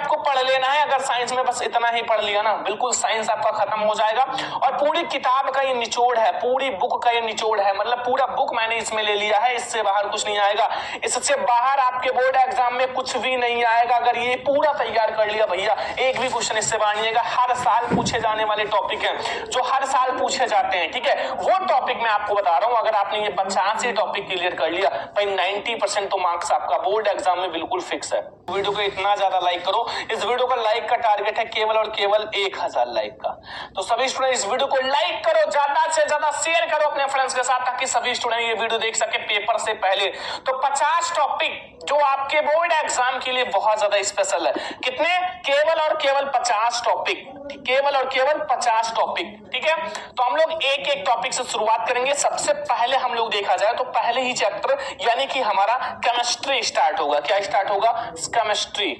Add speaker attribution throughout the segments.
Speaker 1: आपको पढ़ लेना है। अगर साइंस में बस इतना ही पढ़ लिया ना, बिल्कुल साइंस आपका खत्म हो जाएगा। और पूरी किताब का ये निचोड़ है, पूरी बुक का ये निचोड़ है, मतलब पूरा बुक मैंने इसमें ले लिया है, इससे बाहर कुछ नहीं आएगा। इससे बाहर आपके बोर्ड एग्जाम में कुछ भी नहीं आएगा। अगर ये पूरा तैयार कर लिया भैया, एक भी क्वेश्चन इससे बाहर नहीं आएगा। हर साल पूछे जाने वाले टॉपिक हैं, जो हर साल पूछे जाते हैं, ठीक है, वो टॉपिक मैं आपको बता रहा हूं। अगर आपने ये 50 ही टॉपिक क्लियर कर लिया भाई, 90% तो मार्क्स आपका बोर्ड एग्जाम में बिल्कुल फिक्स है। वीडियो को इतना ज्यादा लाइक करो। इस वीडियो का लाइक का टारगेट है केवल और केवल 1000 लाइक का। तो सभी स्टूडेंट इस वीडियो को लाइक करो, ज्यादा से ज्यादा शेयर करो अपने फ्रेंड्स के साथ, ताकि सभी स्टूडेंट ये वीडियो देख सके पेपर से पहले। तो 50 टॉपिक जो आपके बोर्ड एग्जाम के लिए बहुत ज्यादा स्पेशल है। कितने? केवल और केवल 50 टॉपिक, केवल और केवल 50 टॉपिक, ठीक है। तो हम लोग एक एक टॉपिक से शुरुआत करेंगे। सबसे पहले हम लोग देखा जाए तो पहले ही चैप्टर यानी कि हमारा केमिस्ट्री स्टार्ट होगा। क्या स्टार्ट होगा? केमिस्ट्री।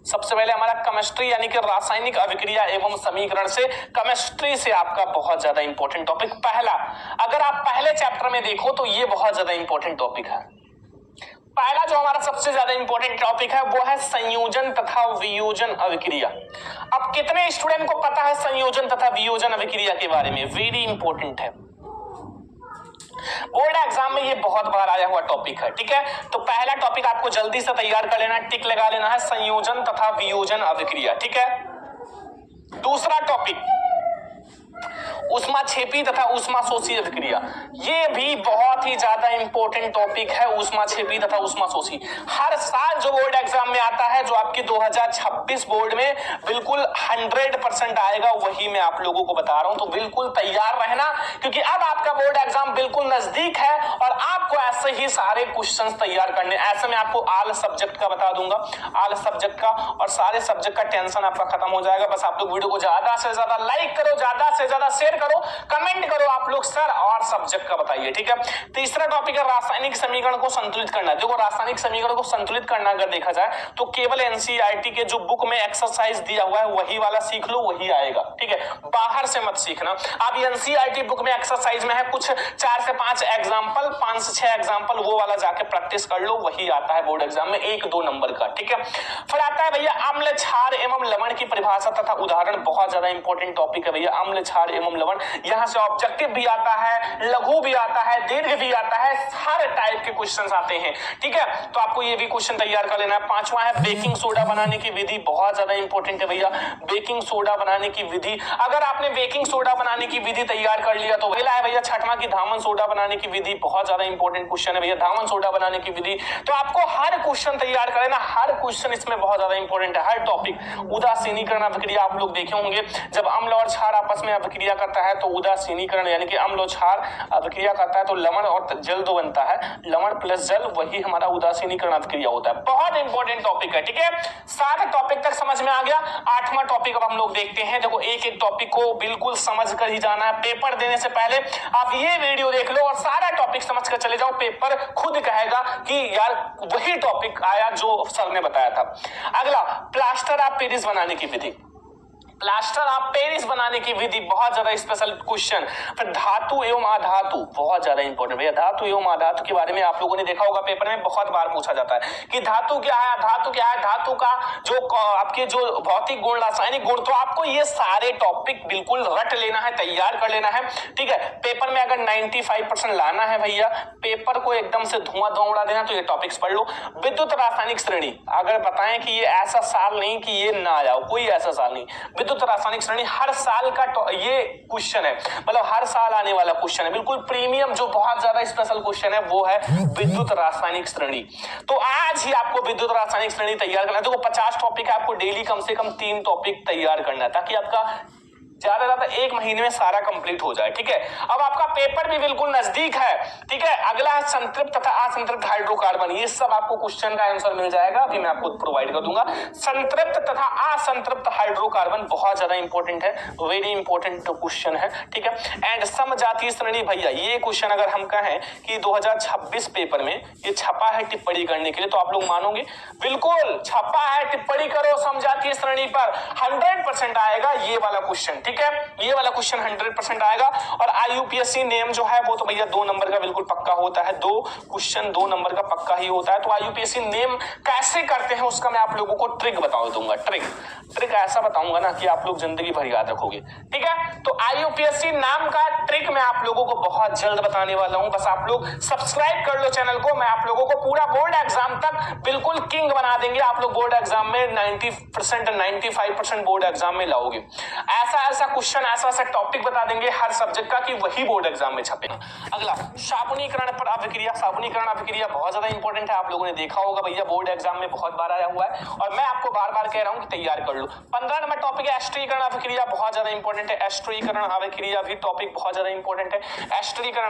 Speaker 1: सबसे पहले हमारा केमिस्ट्री यानी कि रासायनिक अभिक्रिया एवं समीकरण से, केमिस्ट्री से आपका बहुत ज्यादा इंपॉर्टेंट टॉपिक पहला। अगर आप पहले चैप्टर में देखो तो ये बहुत ज्यादा इंपॉर्टेंट टॉपिक है। पहला जो हमारा सबसे ज्यादा इंपॉर्टेंट टॉपिक है वो है संयोजन तथा वियोजन अभिक्रिया। अब कितने स्टूडेंट को पता है संयोजन तथा वियोजन अभिक्रिया के बारे में? वेरी इंपॉर्टेंट है, बोर्ड एग्जाम में ये बहुत बार आया हुआ टॉपिक है, ठीक है। तो पहला टॉपिक आपको जल्दी से तैयार कर लेना, टिक लगा लेना है, संयोजन तथा वियोजन अभिक्रिया, ठीक है। दूसरा टॉपिक ऊष्माक्षेपी तथा ऊष्माशोषी अभिक्रिया। ये भी बहुत ही ज्यादा इंपॉर्टेंट टॉपिक है, ऊष्माक्षेपी तथा ऊष्माशोषी। हर साल जो बोर्ड एग्जाम में आता है, जो आपके 2026 बोर्ड में बिल्कुल 100% आएगा, वही मैं आप लोगों को बता रहा हूं। तो बिल्कुल तैयार रहना, क्योंकि अब आपका बोर्ड एग्जाम बिल्कुल नजदीक है और आपको ऐसे ही सारे क्वेश्चन तैयार करने। ऐसे में आपको ऑल सब्जेक्ट का बता दूंगा, ऑल सब्जेक्ट का, और सारे सब्जेक्ट का टेंशन आपका खत्म हो जाएगा। बस आप लोग वीडियो को ज्यादा से ज्यादा लाइक करो, ज्यादा से ज्यादा शेयर करो, कमेंट करो आप लोग सर और सब्जेक्ट का बताइए, ठीक है। तीसरा टॉपिक है रासायनिक समीकरण को संतुलित करना। देखो रासायनिक समीकरण को संतुलित करना अगर देखा जाए तो केवल एनसीईआरटी के जो बुक में एक्सरसाइज दिया हुआ है वही वाला सीख लो, वही आएगा, ठीक है। बाहर से मत सीखना। अब एनसीईआरटी बुक में एक्सरसाइज में है कुछ 4 से 5 एग्जाम्पल, 5 से 6 एग्जाम्पल, वो वाला जाके प्रैक्टिस कर लो, वही आता है बोर्ड एग्जाम में 1-2 नंबर का, ठीक है। फिर आता है भैया अम्ल, क्षार एवं लवण की परिभाषा तथा उदाहरण। बहुत ज्यादा इंपॉर्टेंट टॉपिक है भैया, अम्ल, क्षार एवं लवण। यहां से ऑब्जेक्टिव भी आता है, लघु भी आता है, दीर्घ भी आता है, हर टाइप के क्वेश्चंस आते हैं, ठीक है। तो आपको ये भी क्वेश्चन तैयार कर लेना है। पांचवा है बेकिंग सोडा बनाने की विधि। बहुत ज्यादा इंपॉर्टेंट है भैया, बेकिंग सोडा बनाने की विधि। अगर आपने बेकिंग सोडा बनाने की विधि तैयार कर लिया तो पहला है भैया छठवां की धामन सोडा बनाने की विधि। बहुत ज्यादा इंपॉर्टेंट क्वेश्चन है भैया, धामन सोडा बनाने की विधि। तो आपको हर क्वेश्चन तैयार कर लेना, हर क्वेश्चन इसमें बहुत ज्यादा इंपॉर्टेंट है, हर टॉपिक। उदासीनीकरण अभिक्रिया आप लोग देखे होंगे, जब अम्ल और क्षार आपस में अभिक्रिया करता है तो उदासीनीकरण यानी कि अम्ल और क्षार अभिक्रिया करता है तो लवण और जल दो बनता है, लवण प्लस जल, वही हमारा उदासीनीकरण अभिक्रिया होता है। बहुत इंपॉर्टेंट टॉपिक है, ठीक है। 7 टॉपिक तक समझ में आ गया। 8वां टॉपिक अब हम लोग देखते हैं। देखो एक एक टॉपिक को बिल्कुल समझ कर ही जाना है। पेपर देने से पहले आप ये वीडियो देख लो और सारा टॉपिक समझ कर चले जाओ, पेपर खुद कहेगा कि यार वही टॉपिक आया जो सर ने बताया था। अगला प्लास्टर ऑफ पेरिस बनाने की विधि। प्लास्टर ऑफ पेरिस बनाने की विधि बहुत ज्यादा स्पेशल क्वेश्चन। फिर धातु एवं अधातु, बहुत ज्यादा इंपॉर्टेंट भैया। धातु एवं अधातु के बारे में आप लोगों ने देखा होगा, पेपर में बहुत बार पूछा जाता है कि धातु क्या है, धातु क्या है, धातु का जो आपके जो भौतिक गुण, रासायनिक गुण। तो आपको ये सारे टॉपिक बिल्कुल रट लेना है, तैयार कर लेना है, ठीक है। पेपर में अगर 95% लाना है भैया, पेपर को एकदम से धुआं उड़ा देना, तो ये टॉपिक्स पढ़ लो। विद्युत रासायनिक श्रेणी, अगर बताएं कि ये ऐसा साल नहीं कि ये ना आया हो, कोई ऐसा साल नहीं। विद्युत रासायनिक श्रेणी हर साल का ये क्वेश्चन है, मतलब हर साल आने वाला क्वेश्चन है, बिल्कुल प्रीमियम, जो बहुत ज्यादा स्पेशल क्वेश्चन है वो है विद्युत रासायनिक श्रेणी। तो आज ही आपको विद्युत रासायनिक श्रेणी तैयार करना है। देखो 50 टॉपिक है, आपको डेली कम से कम 3 टॉपिक तैयार करना है, ताकि आपका ज्यादा ज्यादा 1 महीने में सारा कंप्लीट हो जाए, ठीक है। अब आपका पेपर भी बिल्कुल नजदीक है, ठीक है। अगला है संतृप्त तथा असंतृप्त हाइड्रोकार्बन। ये सब आपको क्वेश्चन का आंसर मिल जाएगा, अभी मैं आपको प्रोवाइड कर दूंगा। संतृप्त तथा असंतृप्त हाइड्रोकार्बन बहुत ज्यादा इंपॉर्टेंट है, वेरी इंपॉर्टेंट क्वेश्चन है, ठीक है। एंड समजातीय श्रेणी भैया, ये क्वेश्चन अगर हम कहें कि 2026 पेपर में ये छपा है टिप्पणी करने के लिए, तो आप लोग मानोगे? बिल्कुल छपा है, टिप्पणी करो समजातीय श्रेणी पर, 100% आएगा ये वाला क्वेश्चन, ठीक है, ये वाला क्वेश्चन 100% आएगा। और IUPAC नेम जो है वो तो भैया 2 नंबर का बिल्कुल पक्का होता है, 2 क्वेश्चन 2 नंबर का पक्का ही होता है। तो IUPAC नेम कैसे करते हैं उसका मैं आप लोगों को ट्रिक बता दूंगा, ट्रिक ऐसा बताऊंगा ना कि आप लोग जिंदगी भर याद रखोगे, ठीक है। तो IUPAC नाम का ट्रिक मैं आप लोगों को बहुत जल्द बताने वाला हूं, बस आप लोग सब्सक्राइब कर लो चैनल को। मैं आप लोगों को पूरा बोर्ड एग्जाम तक बिल्कुल किंग बना देंगे, आप लोग बोर्ड एग्जाम में 90% 95% बोर्ड एग्जाम में लाओगे। ऐसा क्वेश्चन, ऐसा टॉपिक बता देंगे हर सब्जेक्ट का कि वही बोर्ड एग्जाम में छपेगा। अगला साबुनीकरण पर अभिक्रिया, साबुनीकरण अभिक्रिया बहुत ज्यादा इंपॉर्टेंट है, आप लोगों ने देखा होगा भैया बोर्ड एग्जाम में बहुत बार आया हुआ है और मैं आपको बार बार कह रहा हूं कि तैयार कर लो। 15 नंबर टॉपिक है एस्टरीकरण अभिक्रिया, बहुत ज्यादा इंपॉर्टेंट है। एस्टरीकरण अभिक्रिया भी टॉपिक बहुत ज्यादा इंपॉर्टेंट है। एस्टरीकरण